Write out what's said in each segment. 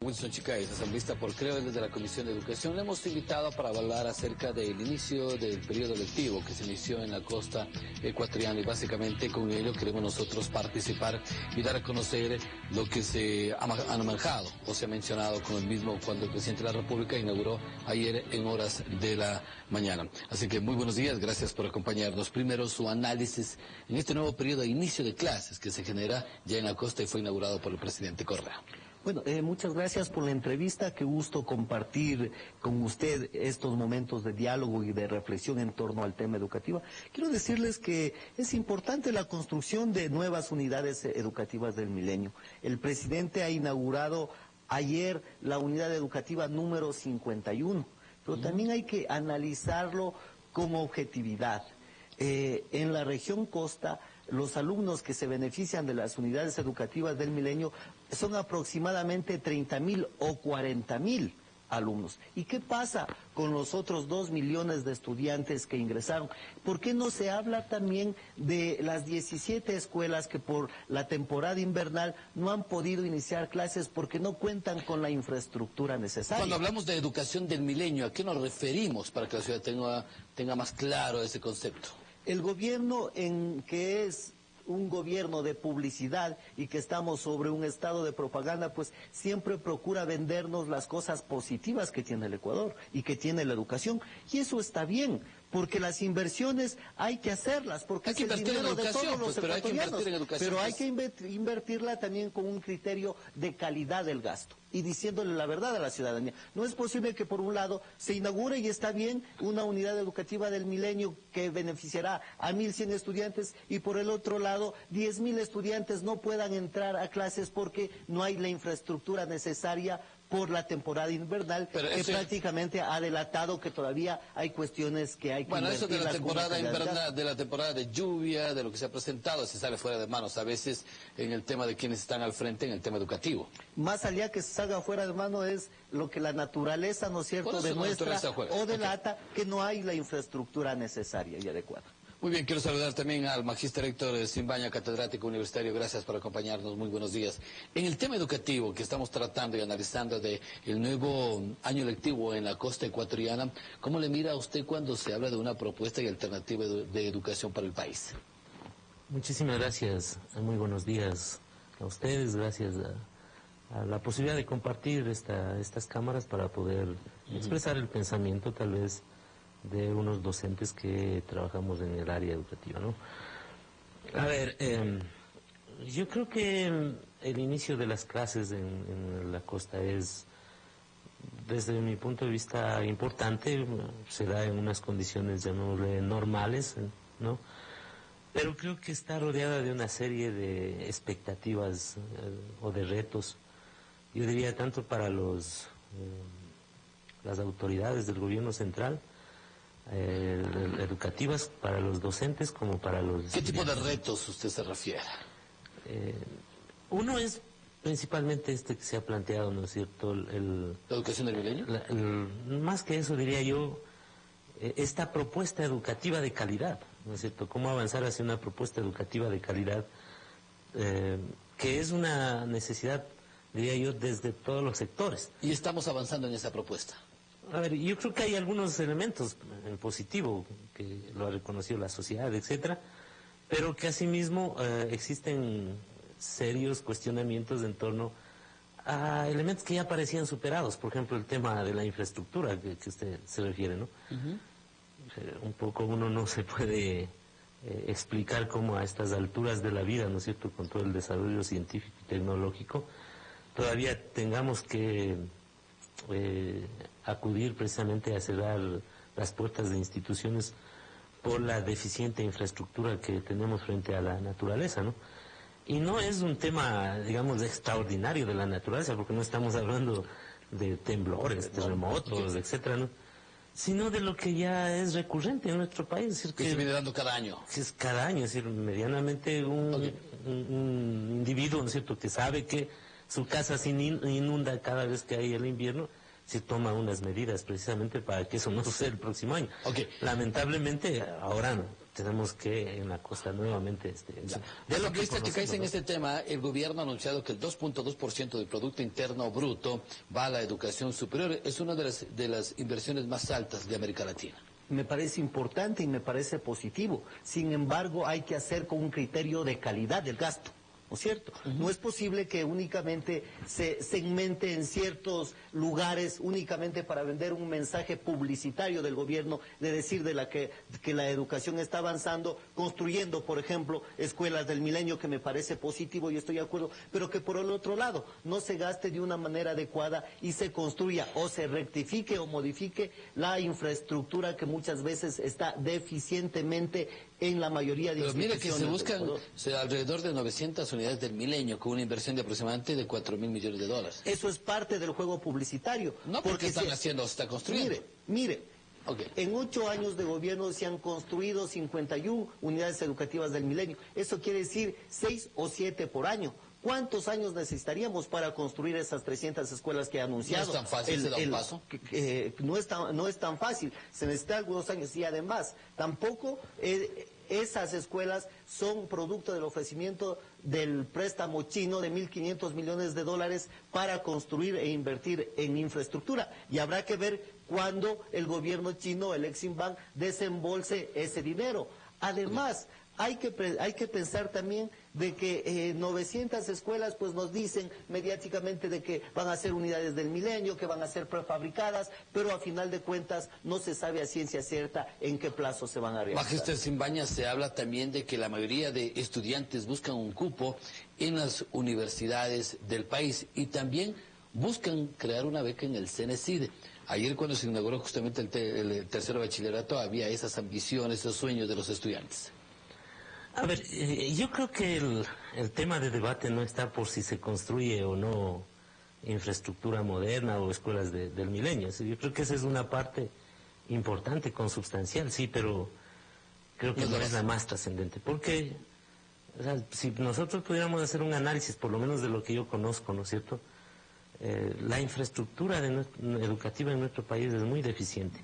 Wilson Chicáez, asambleísta por Creo desde la Comisión de Educación. Le hemos invitado para hablar acerca del inicio del periodo lectivo que se inició en la costa ecuatoriana y básicamente con ello queremos nosotros participar y dar a conocer lo que se ha manejado o se ha mencionado con el mismo cuando el presidente de la República inauguró ayer en horas de la mañana. Así que muy buenos días, gracias por acompañarnos. Primero su análisis en este nuevo periodo de inicio de clases que se genera ya en la costa y fue inaugurado por el presidente Correa. Bueno, muchas gracias por la entrevista, qué gusto compartir con usted estos momentos de diálogo y de reflexión en torno al tema educativo. Quiero decirles que es importante la construcción de nuevas unidades educativas del milenio. El presidente ha inaugurado ayer la unidad educativa número 51, pero también hay que analizarlo con objetividad. En la región costa, los alumnos que se benefician de las unidades educativas del milenio son aproximadamente 30.000 o 40.000 alumnos. ¿Y qué pasa con los otros 2 millones de estudiantes que ingresaron? ¿Por qué no se habla también de las 17 escuelas que por la temporada invernal no han podido iniciar clases porque no cuentan con la infraestructura necesaria? Cuando hablamos de educación del milenio, ¿a qué nos referimos para que la ciudad tenga más claro ese concepto? El gobierno, que es un gobierno de publicidad y que estamos sobre un estado de propaganda, pues siempre procura vendernos las cosas positivas que tiene el Ecuador y que tiene la educación. Y eso está bien, porque las inversiones hay que hacerlas, porque hay es el dinero de todos los ecuatorianos. Pero hay que invertirla también con un criterio de calidad del gasto y diciéndole la verdad a la ciudadanía. No es posible que por un lado se inaugure y está bien una unidad educativa del milenio que beneficiará a 1.100 estudiantes y por el otro lado 10.000 estudiantes no puedan entrar a clases porque no hay la infraestructura necesaria por la temporada invernal, que prácticamente ha delatado que todavía hay cuestiones que hay que Bueno, eso de la temporada invernal, de la temporada de lluvia, de lo que se ha presentado, se sale fuera de manos a veces en el tema de quienes están al frente en el tema educativo. Más allá que se salga fuera de mano es lo que la naturaleza, ¿no es cierto?, demuestra o delata que no hay la infraestructura necesaria y adecuada. Muy bien, quiero saludar también al magíster Héctor Simbaña, catedrático universitario. Gracias por acompañarnos, muy buenos días. En el tema educativo que estamos tratando y analizando de el nuevo año lectivo en la costa ecuatoriana, ¿cómo le mira a usted cuando se habla de una propuesta y alternativa de educación para el país? Muchísimas gracias, muy buenos días a ustedes, gracias a la posibilidad de compartir estas cámaras para poder expresar el pensamiento tal vez de unos docentes que trabajamos en el área educativa, ¿no? A ver, yo creo que el inicio de las clases en la costa es, desde mi punto de vista, importante, se da en unas condiciones, llamémosle, normales, ¿no? Pero creo que está rodeada de una serie de expectativas o de retos, yo diría tanto para las autoridades del gobierno central, educativas, para los docentes como para los... ¿Qué tipo de retos usted se refiere? Uno es principalmente este que se ha planteado, ¿no es cierto? ¿La educación del milenio? Más que eso, diría yo, esta propuesta educativa de calidad, ¿no es cierto? ¿Cómo avanzar hacia una propuesta educativa de calidad que es una necesidad, diría yo, desde todos los sectores? ¿Y estamos avanzando en esa propuesta? A ver, yo creo que hay algunos elementos en positivo que lo ha reconocido la sociedad, etcétera, pero que asimismo existen serios cuestionamientos en torno a elementos que ya parecían superados, por ejemplo el tema de la infraestructura que usted se refiere, ¿no? Un poco uno no se puede explicar cómo a estas alturas de la vida, ¿no es cierto?, con todo el desarrollo científico y tecnológico, todavía tengamos que acudir precisamente a cerrar las puertas de instituciones por la deficiente infraestructura que tenemos frente a la naturaleza, ¿no? Y no es un tema, digamos, extraordinario de la naturaleza, porque no estamos hablando de temblores, terremotos, etcétera, ¿no?, sino de lo que ya es recurrente en nuestro país. Es decir, que se viene dando cada año. Que es cada año, es decir, medianamente un individuo, ¿no es cierto?, que sabe que su casa se inunda cada vez que hay el invierno, se toma unas medidas precisamente para que eso no suceda el próximo año. Lamentablemente, ahora tenemos que en la costa nuevamente... De lo que viste, Chicais, en este tema, el gobierno ha anunciado que el 2.2% del Producto Interno Bruto va a la educación superior. Es una de las inversiones más altas de América Latina. Me parece importante y me parece positivo. Sin embargo, hay que hacer con un criterio de calidad del gasto, ¿no es cierto? No es posible que únicamente se segmente en ciertos lugares únicamente para vender un mensaje publicitario del gobierno de decir que la educación está avanzando, construyendo, por ejemplo, escuelas del milenio, que me parece positivo y estoy de acuerdo, pero que por el otro lado no se gaste de una manera adecuada y se construya o se rectifique o modifique la infraestructura que muchas veces está deficientemente en la mayoría de instituciones. Pero mire que se buscan alrededor de 900 unidades del milenio con una inversión de aproximadamente de 4.000 millones de dólares. Eso es parte del juego publicitario. No, porque están haciendo, se está construyendo. Mire, en 8 años de gobierno se han construido 51 unidades educativas del milenio. Eso quiere decir 6 o 7 por año. ¿Cuántos años necesitaríamos para construir esas 300 escuelas que ha anunciado? No es tan fácil, se da un paso. No es tan fácil, se necesitan algunos años. Y además, tampoco esas escuelas son producto del ofrecimiento del préstamo chino de 1.500 millones de dólares para construir e invertir en infraestructura. Y habrá que ver cuándo el gobierno chino, el Exim Bank, desembolse ese dinero. Además, hay que pensar también de que 900 escuelas pues nos dicen mediáticamente de que van a ser unidades del milenio, que van a ser prefabricadas, pero a final de cuentas no se sabe a ciencia cierta en qué plazo se van a realizar. Magister Simbaña, se habla también de que la mayoría de estudiantes buscan un cupo en las universidades del país y también buscan crear una beca en el CENESIDE. Ayer cuando se inauguró justamente el tercero bachillerato había esas ambiciones, esos sueños de los estudiantes. A ver, yo creo que el tema de debate no está por si se construye o no infraestructura moderna o escuelas del milenio. Yo creo que esa es una parte importante, consubstancial, sí, pero creo que no es la más trascendente. Porque, o sea, si nosotros pudiéramos hacer un análisis, por lo menos de lo que yo conozco, ¿no es cierto? La infraestructura educativa en nuestro país es muy deficiente.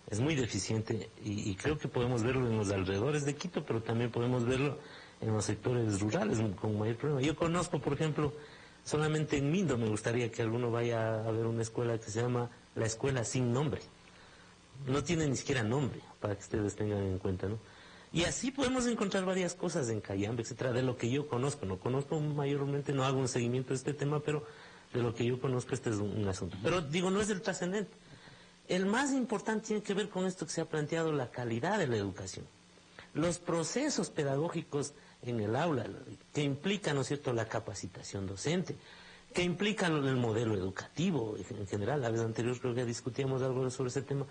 Es muy deficiente y creo que podemos verlo en los alrededores de Quito, pero también podemos verlo en los sectores rurales con mayor problema. Yo conozco, por ejemplo, solamente en Mindo me gustaría que alguno vaya a ver una escuela que se llama la Escuela Sin Nombre. No tiene ni siquiera nombre, para que ustedes tengan en cuenta, ¿no? Y así podemos encontrar varias cosas en Cayambe, etcétera, de lo que yo conozco. No conozco mayormente, no hago un seguimiento de este tema, pero de lo que yo conozco este es un asunto. Pero digo, no es el trascendente. El más importante tiene que ver con esto que se ha planteado, la calidad de la educación. Los procesos pedagógicos en el aula, que implican, ¿no es cierto?, la capacitación docente, que implican el modelo educativo en general. La vez anterior creo que discutíamos algo sobre ese tema,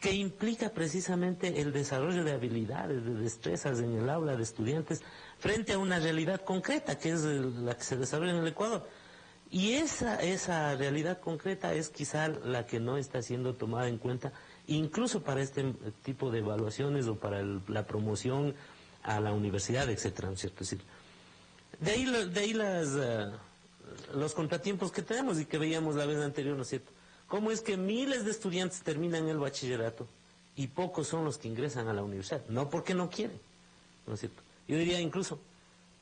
que implica precisamente el desarrollo de habilidades, de destrezas en el aula de estudiantes frente a una realidad concreta, que es la que se desarrolla en el Ecuador. Y esa realidad concreta es quizá la que no está siendo tomada en cuenta, incluso para este tipo de evaluaciones o para la promoción a la universidad, etcétera, ¿no es cierto? Es decir, de ahí los contratiempos que tenemos y que veíamos la vez anterior, ¿no es cierto? ¿Cómo es que miles de estudiantes terminan el bachillerato y pocos son los que ingresan a la universidad? No porque no quieren, ¿no es cierto? Yo diría incluso,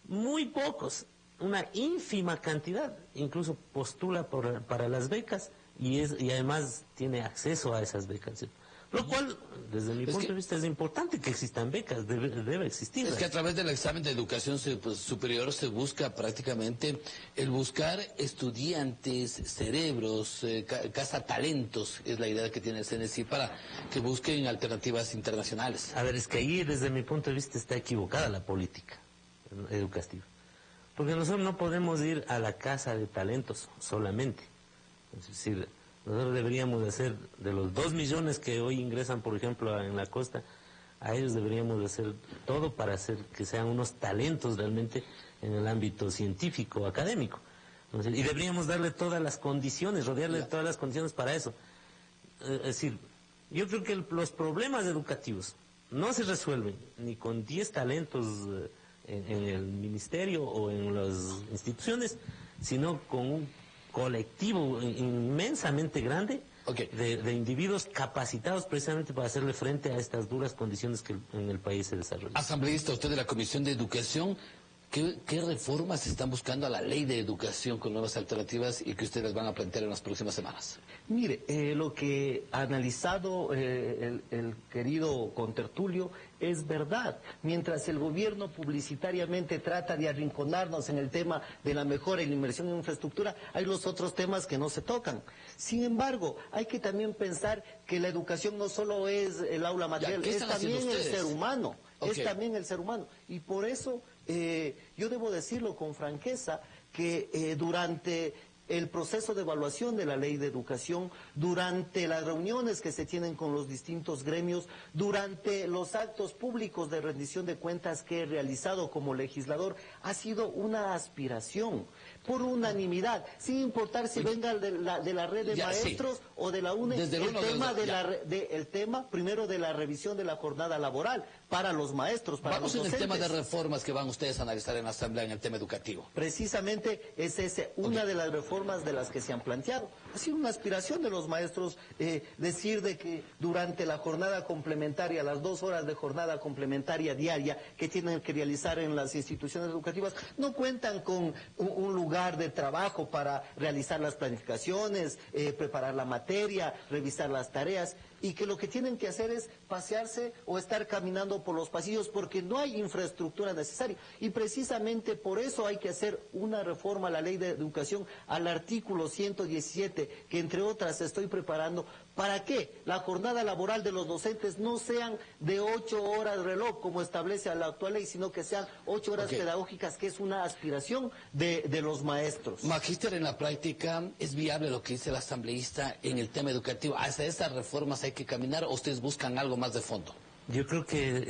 muy pocos. Una ínfima cantidad, incluso postula para las becas y además tiene acceso a esas becas. Lo cual, desde mi punto de vista, es importante que existan becas, debe existir. Es que a través del examen de educación superior se busca prácticamente el buscar estudiantes, cerebros, cazatalentos, es la idea que tiene el CNSI para que busquen alternativas internacionales. A ver, es que ahí desde mi punto de vista está equivocada la política educativa. Porque nosotros no podemos ir a la casa de talentos solamente. Es decir, nosotros deberíamos hacer, de los 2 millones que hoy ingresan, por ejemplo, en la costa, a ellos deberíamos hacer todo para hacer que sean unos talentos realmente en el ámbito científico, académico. Entonces, y deberíamos darle todas las condiciones, rodearle de todas las condiciones para eso. Es decir, yo creo que los problemas educativos no se resuelven ni con 10 talentos en el ministerio o en las instituciones, sino con un colectivo inmensamente grande de individuos capacitados precisamente para hacerle frente a estas duras condiciones que en el país se desarrollan. Asambleísta, usted de la Comisión de Educación, ¿qué reformas están buscando a la ley de educación con nuevas alternativas y que ustedes van a plantear en las próximas semanas? Mire, lo que ha analizado el querido contertulio es verdad. Mientras el gobierno publicitariamente trata de arrinconarnos en el tema de la mejora y la inversión en infraestructura, hay los otros temas que no se tocan. Sin embargo, hay que también pensar que la educación no solo es el aula material, es también el ser humano. Es también el ser humano. Y por eso yo debo decirlo con franqueza que durante el proceso de evaluación de la ley de educación, durante las reuniones que se tienen con los distintos gremios, durante los actos públicos de rendición de cuentas que he realizado como legislador, ha sido una aspiración por unanimidad, sin importar si venga de la red de maestros o de la UNE, el tema primero de la revisión de la jornada laboral para los maestros, para los docentes. Vamos en el tema de reformas que van ustedes a analizar en la Asamblea en el tema educativo. Precisamente es una de las reformas de las que se han planteado. Ha sido una aspiración de los maestros decir de que durante la jornada complementaria, las 2 horas de jornada complementaria diaria que tienen que realizar en las instituciones educativas, no cuentan con un lugar de trabajo para realizar las planificaciones, preparar la materia, revisar las tareas, y que lo que tienen que hacer es pasearse o estar caminando por los pasillos porque no hay infraestructura necesaria. Y precisamente por eso hay que hacer una reforma a la ley de educación al artículo 117, que entre otras estoy preparando, para que la jornada laboral de los docentes no sean de 8 horas reloj, como establece la actual ley, sino que sean 8 horas pedagógicas, que es una aspiración de los maestros. Magíster, en la práctica, ¿es viable lo que dice el asambleísta en el tema educativo? ¿Hacia esas reformas hay que caminar o ustedes buscan algo más de fondo? Yo creo que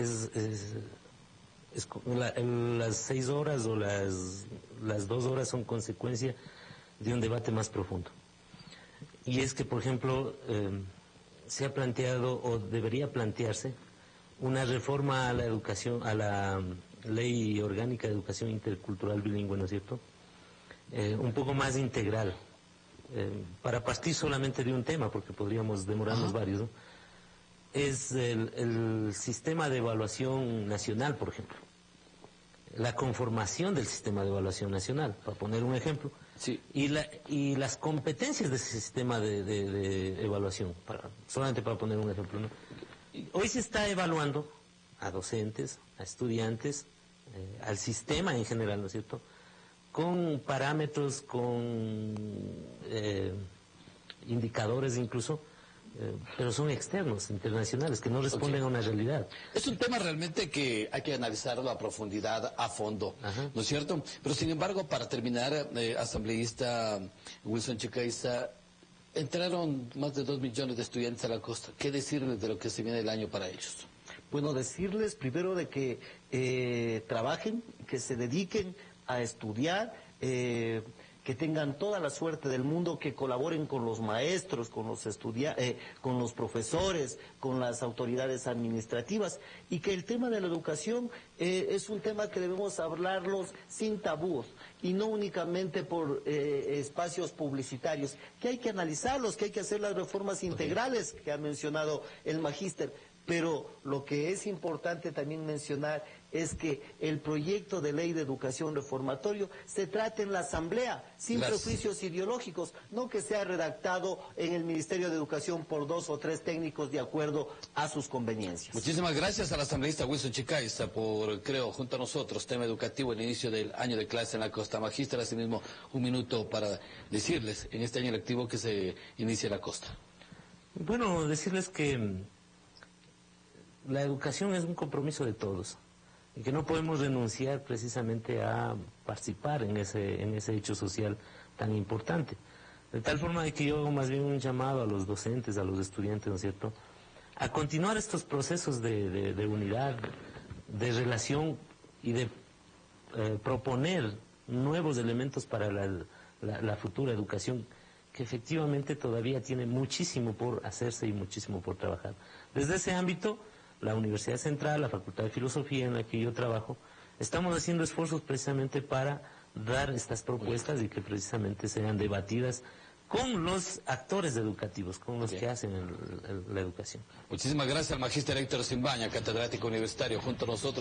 las 6 horas o las 2 horas son consecuencia de un debate más profundo. Y es que, por ejemplo, se ha planteado o debería plantearse una reforma a la educación, a la Ley Orgánica de Educación Intercultural Bilingüe, ¿no es cierto? Un poco más integral, para partir solamente de un tema, porque podríamos demorarnos varios, ¿no? Es el sistema de evaluación nacional, por ejemplo. La conformación del sistema de evaluación nacional, para poner un ejemplo. Sí. Y las competencias de ese sistema de evaluación, solamente para poner un ejemplo, ¿no? Hoy se está evaluando a docentes, a estudiantes, al sistema en general, ¿no es cierto?, con parámetros, con indicadores incluso, pero son externos, internacionales, que no responden a una realidad. Es un tema realmente que hay que analizarlo a profundidad, a fondo, ¿no es cierto? Pero sin embargo, para terminar, asambleísta Wilson Chicaiza, entraron más de 2 millones de estudiantes a la costa. ¿Qué decirles de lo que se viene el año para ellos? Bueno, decirles primero de que trabajen, que se dediquen a estudiar, que tengan toda la suerte del mundo, que colaboren con los maestros, con los profesores, con las autoridades administrativas, y que el tema de la educación es un tema que debemos hablarlos sin tabús y no únicamente por espacios publicitarios, que hay que analizarlos, que hay que hacer las reformas integrales que ha mencionado el magíster. Pero lo que es importante también mencionar es que el proyecto de ley de educación reformatorio se trate en la Asamblea, sin prejuicios ideológicos, no que sea redactado en el Ministerio de Educación por 2 o 3 técnicos de acuerdo a sus conveniencias. Muchísimas gracias al asambleísta Wilson Chicaiza por, junto a nosotros, tema educativo, el inicio del año de clase en la costa. Magíster, asimismo, un minuto para decirles en este año lectivo que se inicia en la costa. Bueno, decirles que la educación es un compromiso de todos y que no podemos renunciar precisamente a participar en ese hecho social tan importante. De tal forma de que yo hago más bien un llamado a los docentes, a los estudiantes, ¿no es cierto?, a continuar estos procesos de unidad, de relación y de proponer nuevos elementos para la futura educación, que efectivamente todavía tiene muchísimo por hacerse y muchísimo por trabajar. Desde ese ámbito, la Universidad Central, la Facultad de Filosofía en la que yo trabajo, estamos haciendo esfuerzos precisamente para dar estas propuestas y que precisamente sean debatidas con los actores educativos, con los que hacen la educación. Muchísimas gracias al magíster Héctor Simbaña, catedrático universitario, junto a nosotros.